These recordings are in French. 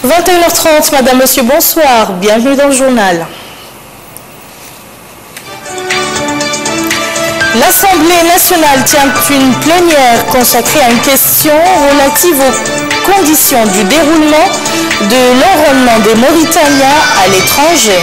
21h30, Madame, Monsieur, bonsoir. Bienvenue dans le journal. L'Assemblée nationale tient une plénière consacrée à une question relative aux conditions du déroulement de l'enrôlement des Mauritaniens à l'étranger.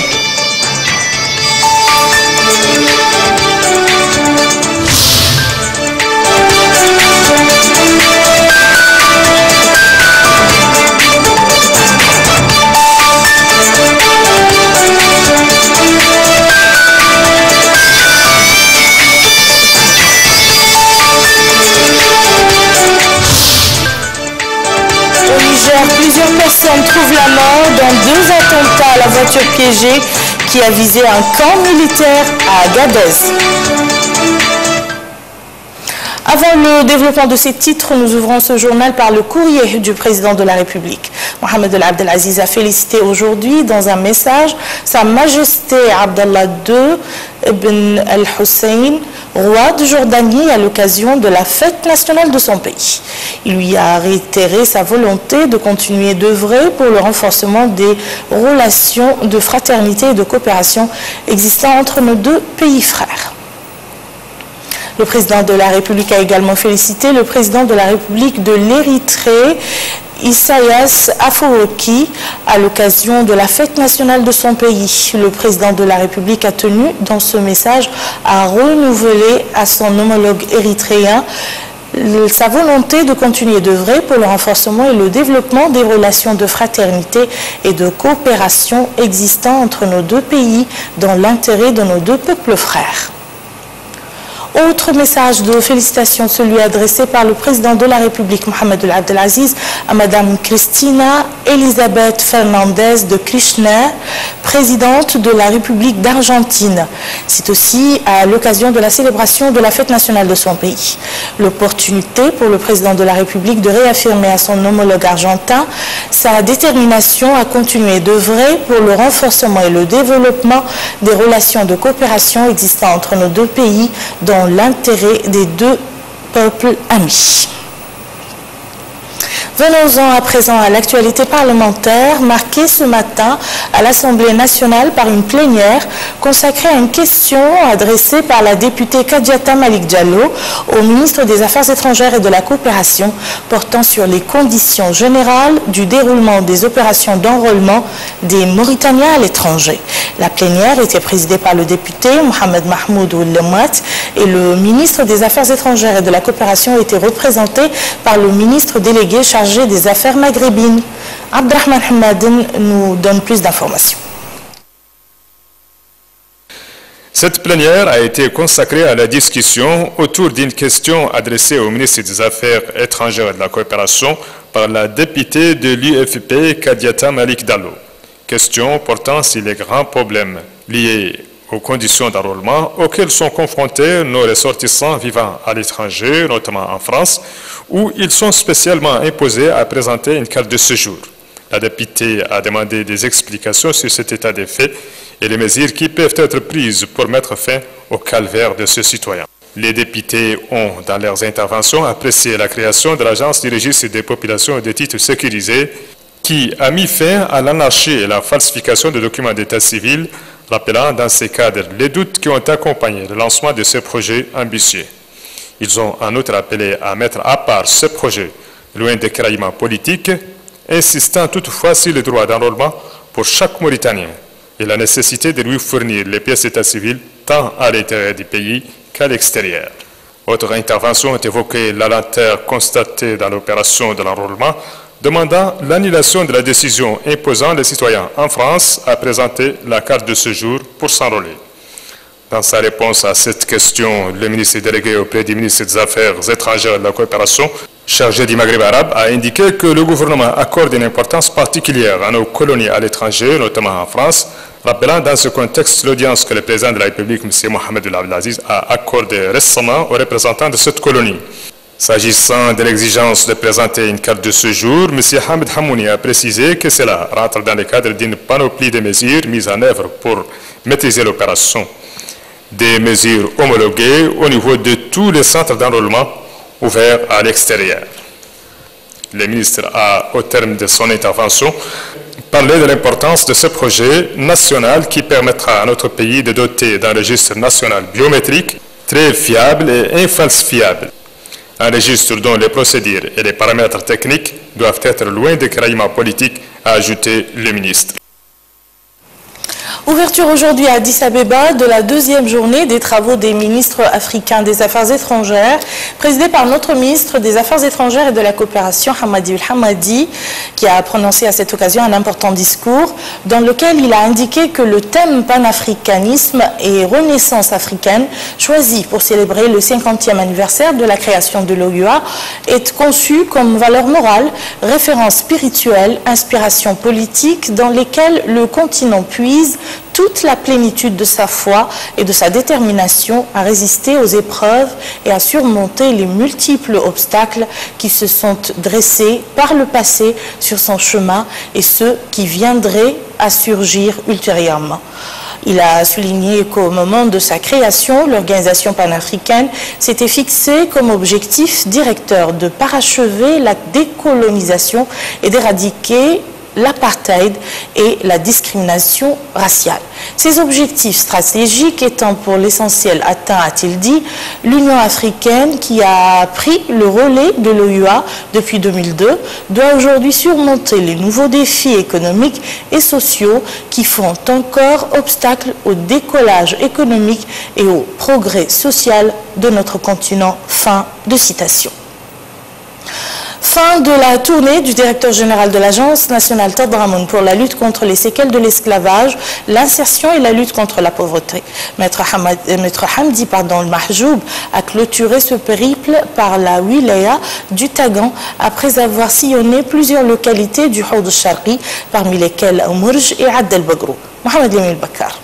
Plusieurs personnes trouvent la mort dans 2 attentats à la voiture piégée qui a visé un camp militaire à Agadez. Avant le développement de ces titres, nous ouvrons ce journal par le courrier du président de la République. Mohamed El Abdelaziz a félicité aujourd'hui dans un message Sa Majesté Abdallah II ibn al-Hussein, roi de Jordanie, à l'occasion de la fête nationale de son pays. Il lui a réitéré sa volonté de continuer d'œuvrer pour le renforcement des relations de fraternité et de coopération existant entre nos 2 pays frères. Le président de la République a également félicité le président de la République de l'Érythrée, Isaias Afwerki, à l'occasion de la fête nationale de son pays. Le président de la République a tenu, dans ce message, à renouveler à son homologue érythréen sa volonté de continuer d'œuvrer pour le renforcement et le développement des relations de fraternité et de coopération existant entre nos 2 pays dans l'intérêt de nos 2 peuples frères. Autre message de félicitations, celui adressé par le président de la République, Mohamed El Abdelaziz, à Madame Cristina Elisabeth Fernandez de Kirchner, présidente de la République d'Argentine. C'est aussi à l'occasion de la célébration de la fête nationale de son pays. L'opportunité pour le président de la République de réaffirmer à son homologue argentin sa détermination à continuer d'œuvrer pour le renforcement et le développement des relations de coopération existant entre nos 2 pays dans l'intérêt des 2 peuples amis. Venons-en à présent à l'actualité parlementaire marquée ce matin à l'Assemblée nationale par une plénière consacrée à une question adressée par la députée Kadiata Malik Diallo au ministre des Affaires étrangères et de la coopération portant sur les conditions générales du déroulement des opérations d'enrôlement des Mauritaniens à l'étranger. La plénière était présidée par le député Mohamed Mahmoud Oulemat et le ministre des Affaires étrangères et de la coopération était représenté par le ministre délégué chargé des affaires maghrébines. Abdrahman Hamaden nous donne plus d'informations. Cette plénière a été consacrée à la discussion autour d'une question adressée au ministre des Affaires étrangères et de la coopération par la députée de l'UFP Kadiata Malik Diallo. Question portant sur les grands problèmes liés aux conditions d'enrôlement auxquelles sont confrontés nos ressortissants vivant à l'étranger, notamment en France, où ils sont spécialement imposés à présenter une carte de séjour. La députée a demandé des explications sur cet état des faits et les mesures qui peuvent être prises pour mettre fin au calvaire de ce citoyen. Les députés ont, dans leurs interventions, apprécié la création de l'Agence du registre des populations et des titres sécurisés qui a mis fin à l'anarchie et la falsification de documents d'état civil, rappelant dans ces cadres les doutes qui ont accompagné le lancement de ce projet ambitieux. Ils ont en outre appelé à mettre à part ce projet, loin des craillements politiques, insistant toutefois sur le droit d'enrôlement pour chaque Mauritanien et la nécessité de lui fournir les pièces d'état civil tant à l'intérieur du pays qu'à l'extérieur. Autre intervention ont évoqué la lenteur constatée dans l'opération de l'enrôlement, demandant l'annulation de la décision imposant les citoyens en France à présenter la carte de séjour pour s'enrôler. Dans sa réponse à cette question, le ministre délégué auprès du ministre des Affaires étrangères et de la coopération, chargé du Maghreb arabe, a indiqué que le gouvernement accorde une importance particulière à nos colonies à l'étranger, notamment en France, rappelant dans ce contexte l'audience que le président de la République, M. Mohamed El Abdelaziz, a accordée récemment aux représentants de cette colonie. S'agissant de l'exigence de présenter une carte de séjour, M. Hamid Hamouni a précisé que cela rentre dans le cadre d'une panoplie de mesures mises en œuvre pour maîtriser l'opération. Des mesures homologuées au niveau de tous les centres d'enrôlement ouverts à l'extérieur. Le ministre a, au terme de son intervention, parlé de l'importance de ce projet national qui permettra à notre pays de doter d'un registre national biométrique très fiable et infalsifiable. Un registre dont les procédures et les paramètres techniques doivent être loin des créaillements politiques, a ajouté le ministre. Ouverture aujourd'hui à Addis Abeba de la deuxième journée des travaux des ministres africains des Affaires étrangères, présidée par notre ministre des Affaires étrangères et de la coopération, Hamadi El-Hamadi, qui a prononcé à cette occasion un important discours dans lequel il a indiqué que le thème panafricanisme et renaissance africaine, choisi pour célébrer le 50e anniversaire de la création de l'OUA, est conçu comme valeur morale, référence spirituelle, inspiration politique dans lesquelles le continent puise toute la plénitude de sa foi et de sa détermination à résister aux épreuves et à surmonter les multiples obstacles qui se sont dressés par le passé sur son chemin et ceux qui viendraient à surgir ultérieurement. Il a souligné qu'au moment de sa création, l'organisation panafricaine s'était fixée comme objectif directeur de parachever la décolonisation et d'éradiquer l'apartheid et la discrimination raciale. Ces objectifs stratégiques étant pour l'essentiel atteints, a-t-il dit, l'Union africaine, qui a pris le relais de l'OUA depuis 2002, doit aujourd'hui surmonter les nouveaux défis économiques et sociaux qui font encore obstacle au décollage économique et au progrès social de notre continent. Fin de citation. Fin de la tournée du directeur général de l'Agence nationale Tadammoun pour la lutte contre les séquelles de l'esclavage, l'insertion et la lutte contre la pauvreté. Maître Hamdi El-Mahjoub a clôturé ce périple par la wilaya du Tagan après avoir sillonné plusieurs localités du Houd al-Sharqi, parmi lesquelles Mourj et Ad el-Bagrou. Mohamed Lemil Bakar.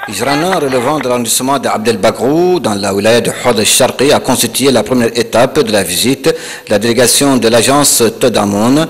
Ijrana relevant de l'arrondissement d'Abd el-Bagrou dans la wilaya de Houd al-Sharqi a constitué la première étape de la visite de la délégation de l'agence Tadammoun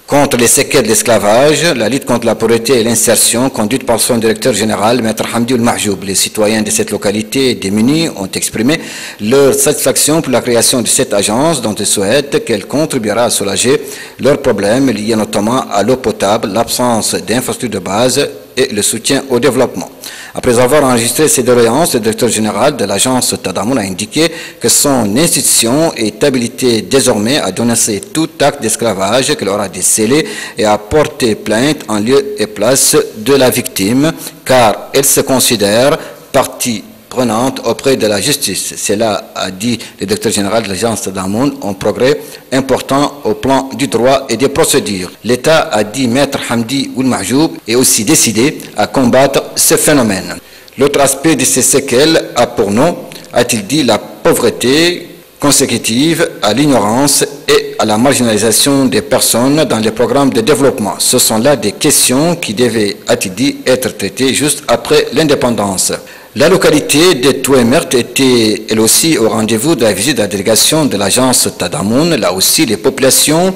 contre les séquelles de l'esclavage, la lutte contre la pauvreté et l'insertion conduite par son directeur général, Maître Hamdi El-Mahjoub. Les citoyens de cette localité démunis ont exprimé leur satisfaction pour la création de cette agence dont ils souhaitent qu'elle contribuera à soulager leurs problèmes liés notamment à l'eau potable, l'absence d'infrastructures de base et le soutien au développement. Après avoir enregistré ces doléances, le directeur général de l'agence Tadammoun a indiqué que son institution est habilitée désormais à dénoncer tout acte d'esclavage qu'elle aura décelé et à porter plainte en lieu et place de la victime, car elle se considère partie prenante auprès de la justice. Cela, a dit le directeur général de l'agence Tadammoun, un progrès important au plan du droit et des procédures. L'État, a dit Maître Hamdi El-Mahjoub, est aussi décidé à combattre ce phénomène. L'autre aspect de ces séquelles a pour nom, a-t-il dit, la pauvreté consécutive à l'ignorance et à la marginalisation des personnes dans les programmes de développement. Ce sont là des questions qui devaient, a-t-il dit, être traitées juste après l'indépendance. La localité de Touemert était elle aussi au rendez-vous de la visite de la délégation de l'agence Tadammoun. Là aussi, les populations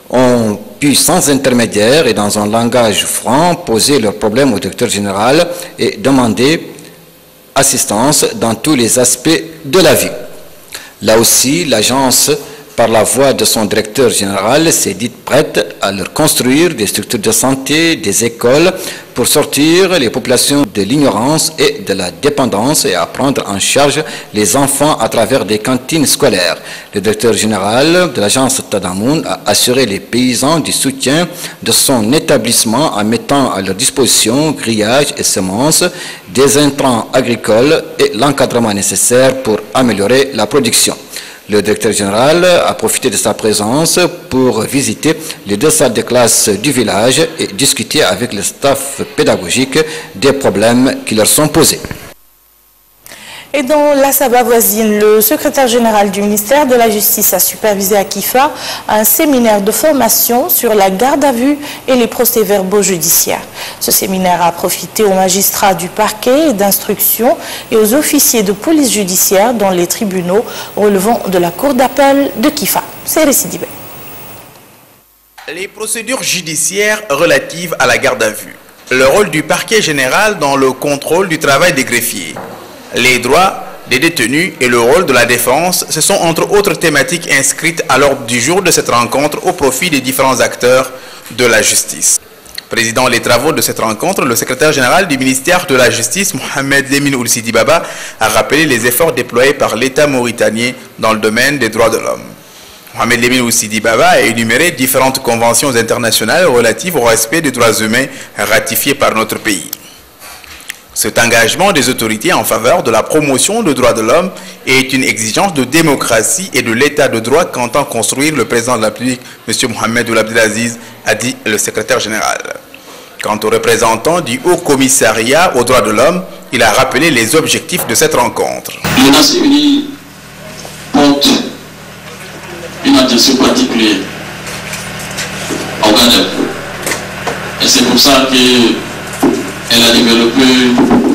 ont pu, sans intermédiaire et dans un langage franc, poser leurs problèmes au directeur général et demander assistance dans tous les aspects de la vie. Là aussi, l'agence, par la voix de son directeur général, s'est dite prête à leur construire des structures de santé, des écoles, pour sortir les populations de l'ignorance et de la dépendance et à prendre en charge les enfants à travers des cantines scolaires. Le directeur général de l'agence Tadammoun a assuré les paysans du soutien de son établissement en mettant à leur disposition grillage et semences, des intrants agricoles et l'encadrement nécessaire pour améliorer la production. Le directeur général a profité de sa présence pour visiter les 2 salles de classe du village et discuter avec le staff pédagogique des problèmes qui leur sont posés. Et dans la Saba voisine, le secrétaire général du ministère de la Justice a supervisé à Kifa un séminaire de formation sur la garde à vue et les procès-verbaux judiciaires. Ce séminaire a profité aux magistrats du parquet et d'instruction et aux officiers de police judiciaire dans les tribunaux relevant de la cour d'appel de Kifa. C'est Récidibé. Les procédures judiciaires relatives à la garde à vue, le rôle du parquet général dans le contrôle du travail des greffiers, les droits des détenus et le rôle de la défense, ce sont entre autres thématiques inscrites à l'ordre du jour de cette rencontre au profit des différents acteurs de la justice. Présidant les travaux de cette rencontre, le secrétaire général du ministère de la Justice, Mohamed Lemine Ould Sidi Baba, a rappelé les efforts déployés par l'État mauritanien dans le domaine des droits de l'homme. Mohamed Lemine Ould Sidi Baba a énuméré différentes conventions internationales relatives au respect des droits humains ratifiées par notre pays. Cet engagement des autorités en faveur de la promotion des droits de l'homme est une exigence de démocratie et de l'état de droit qu'entend construire le président de la République, M. Mohamed Ould Abdelaziz, a dit le secrétaire général. Quant au représentant du Haut Commissariat aux droits de l'homme, il a rappelé les objectifs de cette rencontre. Les Nations Unies portent une attention particulière aux droits de l'homme. Et c'est pour ça qu'elle a développé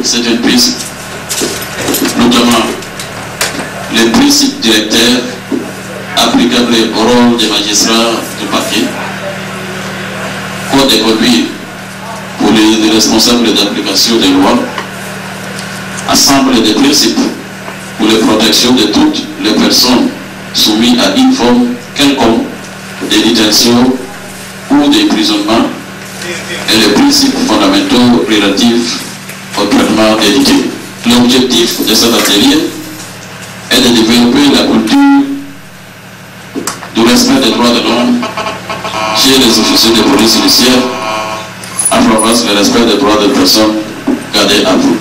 certains principes, notamment les principes directeurs applicables au rôle des magistrats du parquet, code de conduite pour les responsables d'application des lois, assemble des principes pour la protection de toutes les personnes soumises à une forme quelconque de détention ou d'emprisonnement, et les principes fondamentaux relatifs au traitement éduqué. L'objectif de cet atelier est de développer la culture du respect des droits de l'homme chez les officiers de police judiciaire à travers le respect des droits des personnes gardées à vue.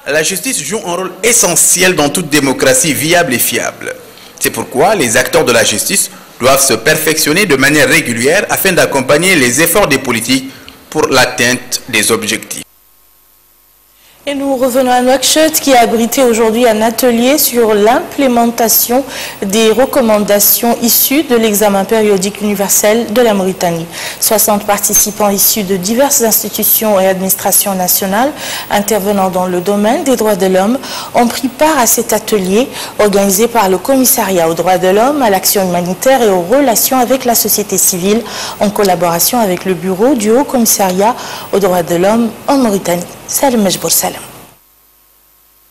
La justice joue un rôle essentiel dans toute démocratie viable et fiable. C'est pourquoi les acteurs de la justice doivent se perfectionner de manière régulière afin d'accompagner les efforts des politiques pour l'atteinte des objectifs. Et nous revenons à Nouakchott qui a abrité aujourd'hui un atelier sur l'implémentation des recommandations issues de l'examen périodique universel de la Mauritanie. 60 participants issus de diverses institutions et administrations nationales intervenant dans le domaine des droits de l'homme ont pris part à cet atelier organisé par le Commissariat aux droits de l'homme, à l'action humanitaire et aux relations avec la société civile en collaboration avec le bureau du Haut Commissariat aux droits de l'homme en Mauritanie. Salam Majbour Salam.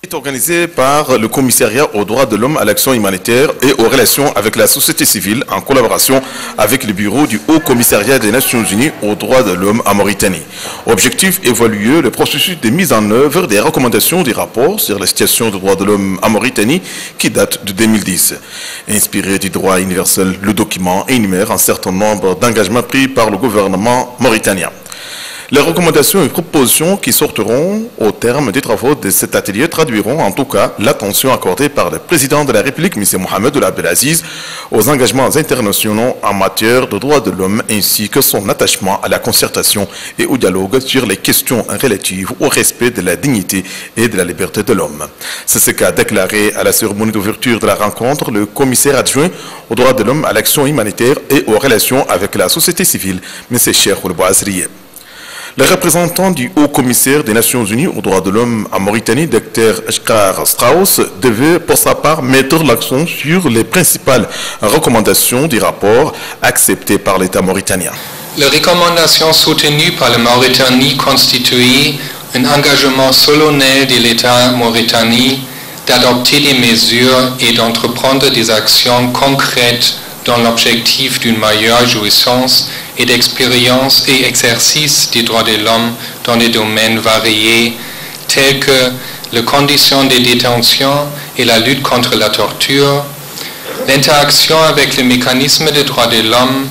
Est organisé par le Commissariat aux droits de l'homme, à l'action humanitaire et aux relations avec la société civile en collaboration avec le bureau du Haut Commissariat des Nations Unies aux droits de l'homme en Mauritanie. Objectif, évaluer le processus de mise en œuvre des recommandations du rapport sur la situation des droits de l'homme en Mauritanie qui date de 2010. Inspiré du droit universel, le document énumère un certain nombre d'engagements pris par le gouvernement mauritanien. Les recommandations et propositions qui sortiront au terme des travaux de cet atelier traduiront en tout cas l'attention accordée par le président de la République, M. Mohamed Ould Abdelaziz, aux engagements internationaux en matière de droits de l'homme ainsi que son attachement à la concertation et au dialogue sur les questions relatives au respect de la dignité et de la liberté de l'homme. C'est ce qu'a déclaré à la cérémonie d'ouverture de la rencontre le commissaire adjoint aux droits de l'homme, à l'action humanitaire et aux relations avec la société civile, M. Cheikh Ould Bouazriye. Le représentant du Haut Commissaire des Nations Unies aux droits de l'homme en Mauritanie, Dr Eshkar Strauss, devait pour sa part mettre l'accent sur les principales recommandations du rapport acceptées par l'État mauritanien. Les recommandations soutenues par la Mauritanie constituent un engagement solennel de l'État mauritanien d'adopter des mesures et d'entreprendre des actions concrètes dans l'objectif d'une meilleure jouissance et d'expérience et exercice des droits de l'homme dans des domaines variés tels que les conditions de détention et la lutte contre la torture, l'interaction avec les mécanismes des droits de l'homme,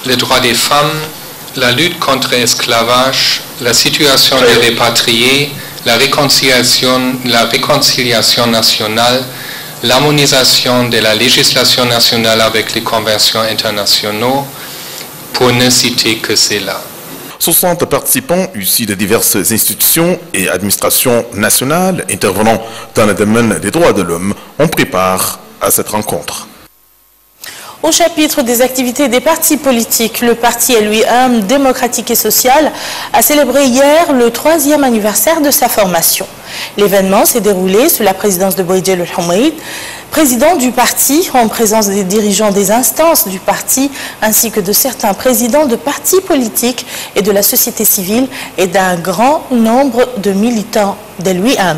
les droits des femmes, la lutte contre l'esclavage, la situation des répatriés, la réconciliation nationale, l'harmonisation de la législation nationale avec les conventions internationales, pour ne citer que cela. 60 participants issus de diverses institutions et administrations nationales intervenant dans le domaine des droits de l'homme ont pris part à cette rencontre. Au chapitre des activités des partis politiques, le parti LUIM démocratique et social a célébré hier le 3e anniversaire de sa formation. L'événement s'est déroulé sous la présidence de Bouidjel El-Houmeid, président du parti, en présence des dirigeants des instances du parti, ainsi que de certains présidents de partis politiques et de la société civile et d'un grand nombre de militants de l'UIM.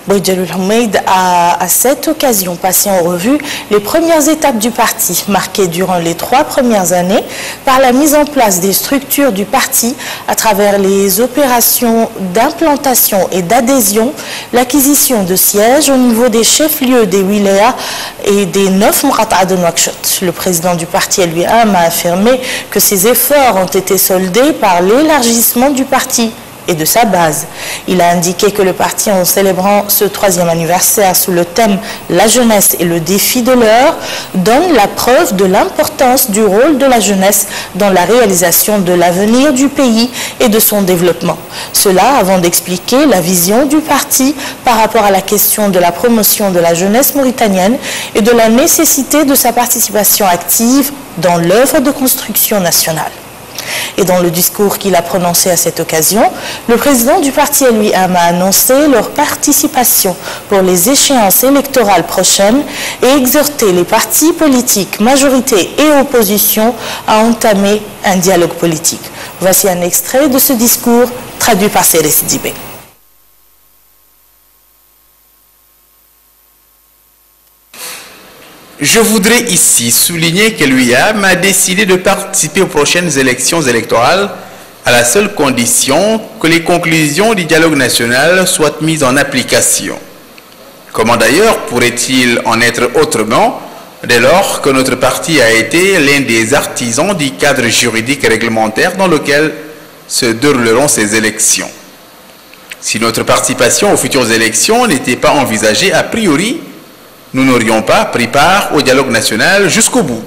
Bouidjaloul Houmeid a à cette occasion passé en revue les premières étapes du parti, marquées durant les 3 premières années par la mise en place des structures du parti à travers les opérations d'implantation et d'adhésion, l'acquisition de sièges au niveau des chefs-lieux des wilayas et des 9 Muqata'a de Nouakchott. Le président du parti, LUIAM, a affirmé que ces efforts ont été soldés par l'élargissement du parti et de sa base. Il a indiqué que le parti, en célébrant ce 3e anniversaire sous le thème « La jeunesse et le défi de l'heure », donne la preuve de l'importance du rôle de la jeunesse dans la réalisation de l'avenir du pays et de son développement. Cela avant d'expliquer la vision du parti par rapport à la question de la promotion de la jeunesse mauritanienne et de la nécessité de sa participation active dans l'œuvre de construction nationale. Et dans le discours qu'il a prononcé à cette occasion, le président du parti LUIAM a annoncé leur participation pour les échéances électorales prochaines et exhorté les partis politiques, majorité et opposition à entamer un dialogue politique. Voici un extrait de ce discours traduit par Céris Dibé. Je voudrais ici souligner que l'UIAM a décidé de participer aux prochaines élections électorales à la seule condition que les conclusions du dialogue national soient mises en application. Comment d'ailleurs pourrait-il en être autrement dès lors que notre parti a été l'un des artisans du cadre juridique et réglementaire dans lequel se dérouleront ces élections? Si notre participation aux futures élections n'était pas envisagée a priori, nous n'aurions pas pris part au dialogue national jusqu'au bout.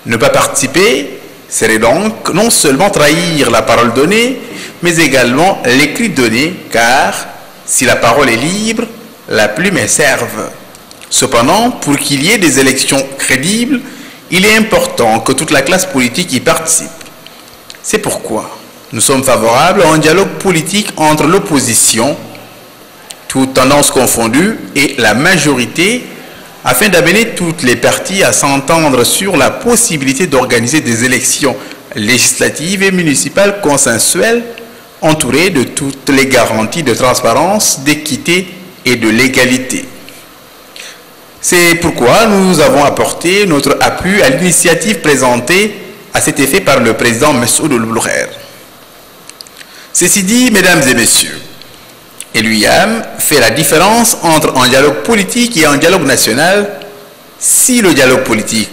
Ne pas participer serait donc non seulement trahir la parole donnée, mais également l'écrit donné, car si la parole est libre, la plume est serve. Cependant, pour qu'il y ait des élections crédibles, il est important que toute la classe politique y participe. C'est pourquoi nous sommes favorables à un dialogue politique entre l'opposition, toutes tendances confondues, et la majorité, afin d'amener toutes les parties à s'entendre sur la possibilité d'organiser des élections législatives et municipales consensuelles, entourées de toutes les garanties de transparence, d'équité et de légalité. C'est pourquoi nous avons apporté notre appui à l'initiative présentée à cet effet par le président Messoud Ould-Blouher. Ceci dit, mesdames et messieurs, l'UIAM fait la différence entre un dialogue politique et un dialogue national. Si le dialogue politique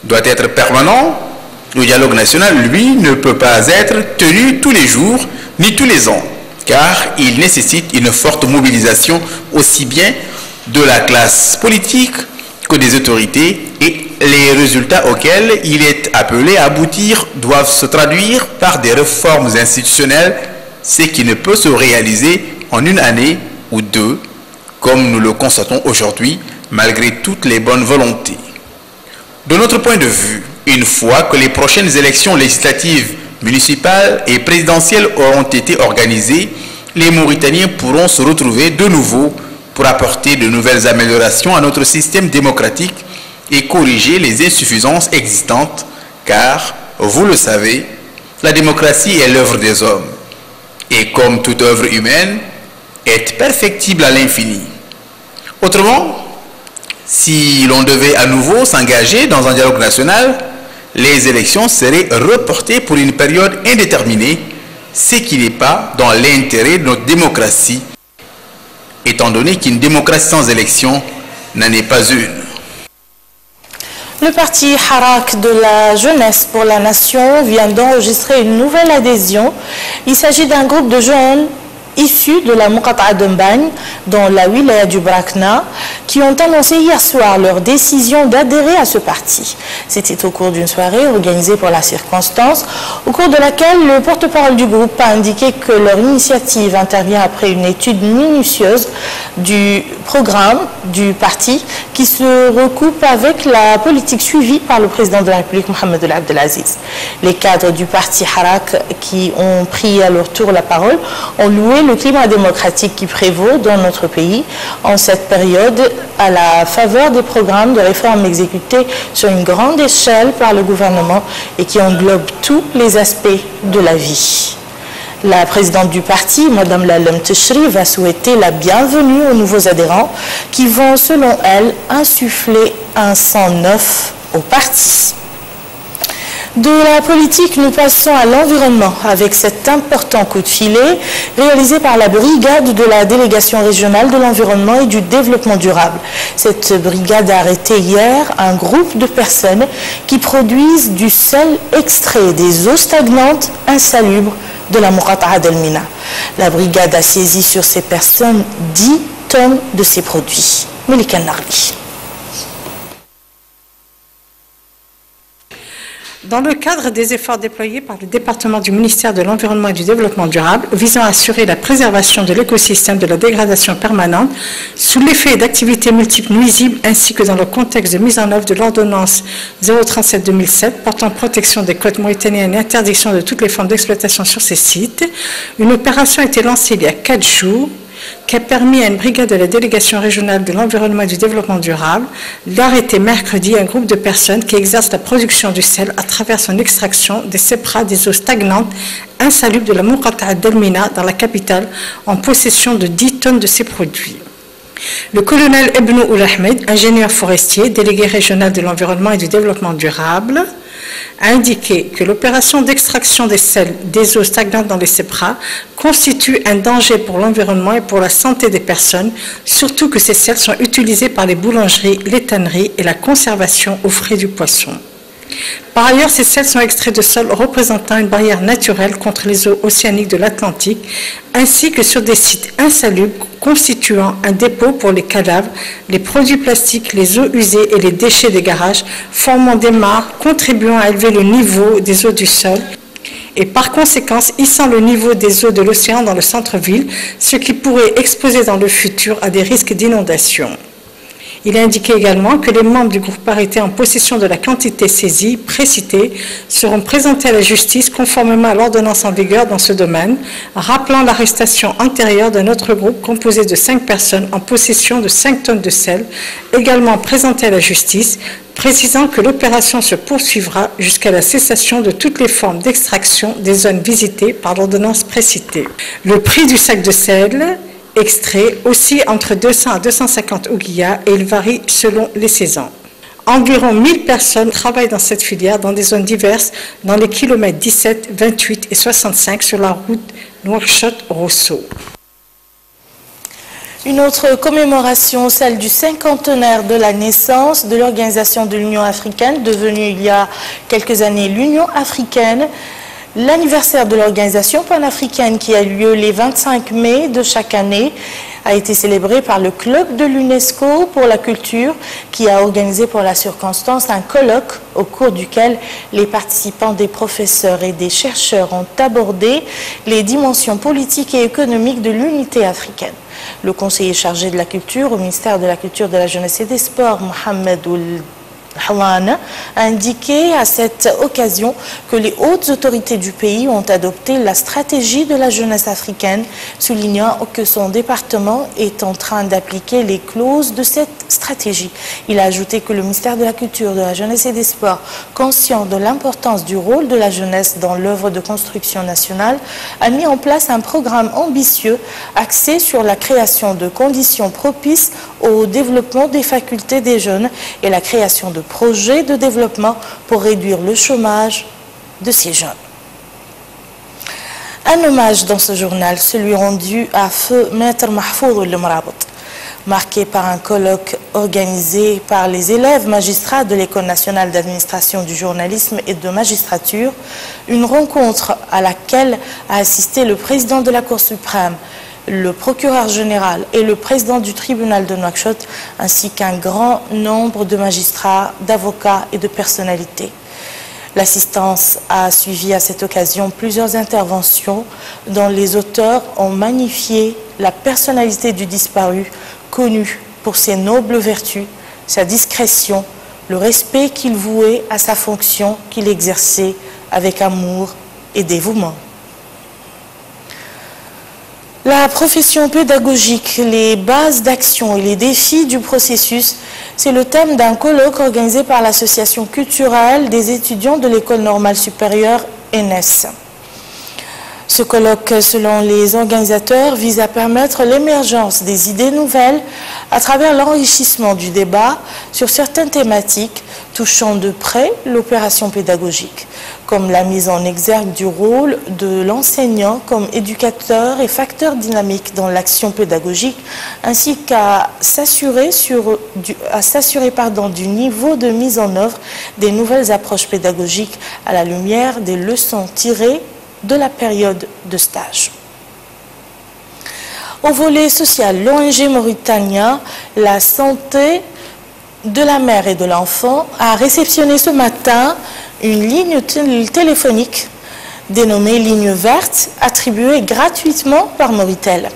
doit être permanent, le dialogue national, lui, ne peut pas être tenu tous les jours ni tous les ans, car il nécessite une forte mobilisation aussi bien de la classe politique que des autorités, et les résultats auxquels il est appelé à aboutir doivent se traduire par des réformes institutionnelles, ce qui ne peut se réaliser en une année ou deux, comme nous le constatons aujourd'hui, malgré toutes les bonnes volontés. De notre point de vue, une fois que les prochaines élections législatives, municipales et présidentielles auront été organisées, les Mauritaniens pourront se retrouver de nouveau pour apporter de nouvelles améliorations à notre système démocratique et corriger les insuffisances existantes, car, vous le savez, la démocratie est l'œuvre des hommes, et comme toute œuvre humaine, est perfectible à l'infini. Autrement, si l'on devait à nouveau s'engager dans un dialogue national, les élections seraient reportées pour une période indéterminée, ce qui n'est pas dans l'intérêt de notre démocratie, étant donné qu'une démocratie sans élection n'en est pas une. Le parti Harak de la jeunesse pour la nation vient d'enregistrer une nouvelle adhésion. Il s'agit d'un groupe de jeunes issus de la Muqata'a de Mbagne, dans la wilaya du Brakna, qui ont annoncé hier soir leur décision d'adhérer à ce parti. C'était au cours d'une soirée organisée pour la circonstance, au cours de laquelle le porte-parole du groupe a indiqué que leur initiative intervient après une étude minutieuse du programme du parti qui se recoupe avec la politique suivie par le président de la République, Mohamed El Abdelaziz. Les cadres du parti Harak qui ont pris à leur tour la parole ont loué le climat démocratique qui prévaut dans notre pays en cette période à la faveur des programmes de réforme exécutés sur une grande échelle par le gouvernement et qui englobent tous les aspects de la vie. La présidente du parti, Mme Lalem Tchri, va souhaiter la bienvenue aux nouveaux adhérents qui vont, selon elle, insuffler un sang neuf au parti. De la politique, nous passons à l'environnement avec cet important coup de filet réalisé par la brigade de la délégation régionale de l'environnement et du développement durable. Cette brigade a arrêté hier un groupe de personnes qui produisent du sel extrait des eaux stagnantes insalubres de la Muqata'a d'El Mina. La brigade a saisi sur ces personnes 10 tonnes de ces produits. Melika Narli. Dans le cadre des efforts déployés par le département du ministère de l'Environnement et du Développement durable visant à assurer la préservation de l'écosystème de la dégradation permanente sous l'effet d'activités multiples nuisibles ainsi que dans le contexte de mise en œuvre de l'ordonnance 037-2007 portant protection des côtes mauritaniennes et interdiction de toutes les formes d'exploitation sur ces sites, une opération a été lancée il y a 4 jours qui a permis à une brigade de la délégation régionale de l'environnement et du développement durable d'arrêter mercredi un groupe de personnes qui exercent la production du sel à travers son extraction des sépras des eaux stagnantes insalubres de la Muqata'a d'El Mina dans la capitale en possession de 10 tonnes de ces produits. Le colonel Ibn Oul Ahmed, ingénieur forestier, délégué régional de l'environnement et du développement durable, a indiqué que l'opération d'extraction des sels des eaux stagnantes dans les sépras constitue un danger pour l'environnement et pour la santé des personnes, surtout que ces sels sont utilisés par les boulangeries, les tanneries et la conservation au frais du poisson. Par ailleurs, ces sels sont extraits de sols représentant une barrière naturelle contre les eaux océaniques de l'Atlantique, ainsi que sur des sites insalubres constituant un dépôt pour les cadavres, les produits plastiques, les eaux usées et les déchets des garages, formant des mares, contribuant à élever le niveau des eaux du sol et par conséquent hissant le niveau des eaux de l'océan dans le centre-ville, ce qui pourrait exposer dans le futur à des risques d'inondation. Il a indiqué également que les membres du groupe arrêtés en possession de la quantité saisie, précitée, seront présentés à la justice conformément à l'ordonnance en vigueur dans ce domaine, rappelant l'arrestation antérieure d'un autre groupe composé de 5 personnes en possession de 5 tonnes de sel, également présenté à la justice, précisant que l'opération se poursuivra jusqu'à la cessation de toutes les formes d'extraction des zones visitées par l'ordonnance précitée. Le prix du sac de sel extrait aussi entre 200 à 250 ouguiyas et il varie selon les saisons. Environ 1000 personnes travaillent dans cette filière dans des zones diverses dans les kilomètres 17, 28 et 65 sur la route Nouakchott-Rosso. Une autre commémoration, celle du cinquantenaire de la naissance de l'Organisation de l'Union africaine, devenue il y a quelques années l'Union africaine. L'anniversaire de l'organisation panafricaine qui a lieu les 25 mai de chaque année a été célébré par le club de l'UNESCO pour la culture qui a organisé pour la circonstance un colloque au cours duquel les participants, des professeurs et des chercheurs ont abordé les dimensions politiques et économiques de l'unité africaine. Le conseiller chargé de la culture au ministère de la Culture, de la Jeunesse et des Sports, Mohamed Hawana, a indiqué à cette occasion que les hautes autorités du pays ont adopté la stratégie de la jeunesse africaine, soulignant que son département est en train d'appliquer les clauses de cette stratégie. Il a ajouté que le ministère de la Culture, de la Jeunesse et des Sports, conscient de l'importance du rôle de la jeunesse dans l'œuvre de construction nationale, a mis en place un programme ambitieux axé sur la création de conditions propices au développement des facultés des jeunes et la création de projets de développement pour réduire le chômage de ces jeunes. Un hommage dans ce journal, celui rendu à feu Maître Mahfouz El Mrabout, marqué par un colloque organisé par les élèves magistrats de l'École nationale d'administration du journalisme et de magistrature, une rencontre à laquelle a assisté le président de la Cour suprême, le procureur général et le président du tribunal de Nouakchott, ainsi qu'un grand nombre de magistrats, d'avocats et de personnalités. L'assistance a suivi à cette occasion plusieurs interventions dont les auteurs ont magnifié la personnalité du disparu, connu pour ses nobles vertus, sa discrétion, le respect qu'il vouait à sa fonction qu'il exerçait avec amour et dévouement. La profession pédagogique, les bases d'action et les défis du processus, c'est le thème d'un colloque organisé par l'association culturelle des étudiants de l'école normale supérieure ENES. Ce colloque, selon les organisateurs, vise à permettre l'émergence des idées nouvelles à travers l'enrichissement du débat sur certaines thématiques touchant de près l'opération pédagogique, comme la mise en exergue du rôle de l'enseignant comme éducateur et facteur dynamique dans l'action pédagogique, ainsi qu'à s'assurer du niveau de mise en œuvre des nouvelles approches pédagogiques à la lumière des leçons tirées de la période de stage. Au volet social, l'ONG Mauritania, la santé de la mère et de l'enfant, a réceptionné ce matin une ligne téléphonique dénommée ligne verte, attribuée gratuitement par Mauritel.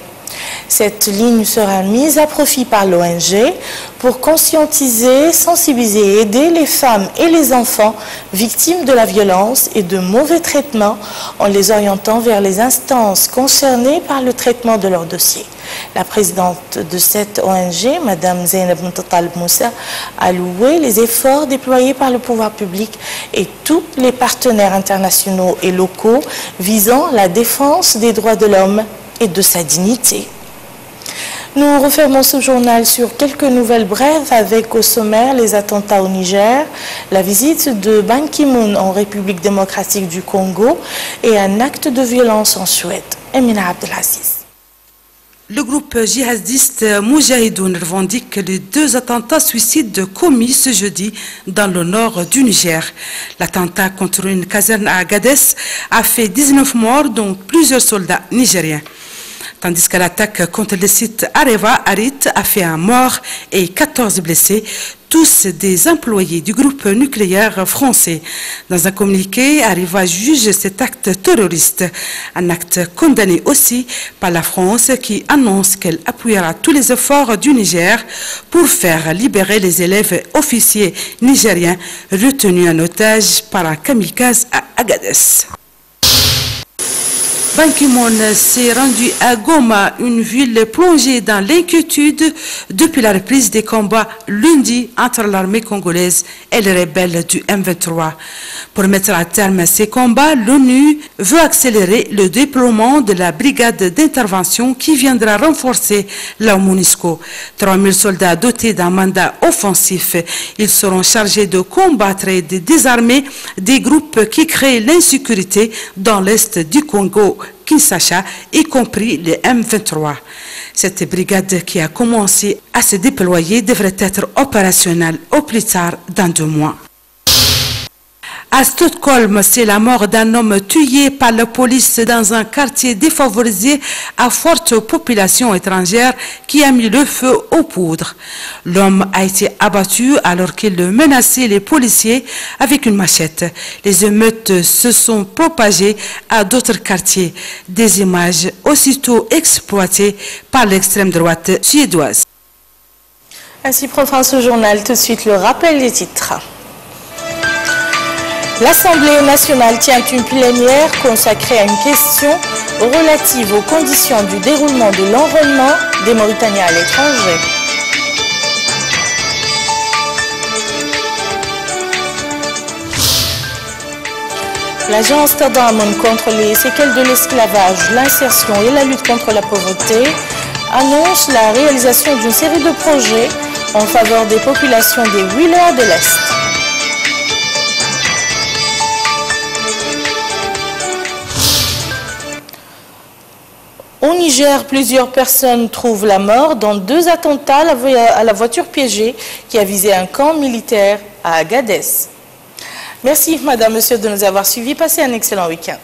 Cette ligne sera mise à profit par l'ONG pour conscientiser, sensibiliser et aider les femmes et les enfants victimes de la violence et de mauvais traitements en les orientant vers les instances concernées par le traitement de leur dossier. La présidente de cette ONG, Mme Zeynep Mtataleb Moussa, a loué les efforts déployés par le pouvoir public et tous les partenaires internationaux et locaux visant la défense des droits de l'homme et de sa dignité. Nous refermons ce journal sur quelques nouvelles brèves avec au sommaire les attentats au Niger, la visite de Ban Ki-moon en République démocratique du Congo et un acte de violence en Suède. Emina Abdelaziz. Le groupe djihadiste Moudjahidoun revendique les 2 attentats suicides commis ce jeudi dans le nord du Niger. L'attentat contre une caserne à Agadez a fait 19 morts, dont plusieurs soldats nigériens. Tandis que l'attaque contre le site Areva Harit a fait un mort et 14 blessés, tous des employés du groupe nucléaire français. Dans un communiqué, Areva juge cet acte terroriste, un acte condamné aussi par la France qui annonce qu'elle appuiera tous les efforts du Niger pour faire libérer les élèves officiers nigériens retenus en otage par un kamikaze à Agadez. Ban Ki-moon s'est rendu à Goma, une ville plongée dans l'inquiétude depuis la reprise des combats lundi entre l'armée congolaise et les rebelles du M23. Pour mettre à terme à ces combats, l'ONU veut accélérer le déploiement de la brigade d'intervention qui viendra renforcer la MONUSCO. 3000 soldats dotés d'un mandat offensif. Ils seront chargés de combattre et de désarmer des groupes qui créent l'insécurité dans l'est du Congo, Kinshasa, y compris les M23. Cette brigade qui a commencé à se déployer devrait être opérationnelle au plus tard dans 2 mois. À Stockholm, c'est la mort d'un homme tué par la police dans un quartier défavorisé à forte population étrangère qui a mis le feu aux poudres. L'homme a été abattu alors qu'il menaçait les policiers avec une machette. Les émeutes se sont propagées à d'autres quartiers. Des images aussitôt exploitées par l'extrême droite suédoise. Ainsi prend fin ce journal. Tout de suite, le rappel des titres. L'Assemblée nationale tient une plénière consacrée à une question relative aux conditions du déroulement de l'enrôlement des Mauritaniens à l'étranger. L'agence Tadamon contre les séquelles de l'esclavage, l'insertion et la lutte contre la pauvreté annonce la réalisation d'une série de projets en faveur des populations des wilayas de l'Est. Au Niger, plusieurs personnes trouvent la mort dans 2 attentats à la voiture piégée qui a visé un camp militaire à Agadez. Merci, madame, monsieur, de nous avoir suivis. Passez un excellent week-end.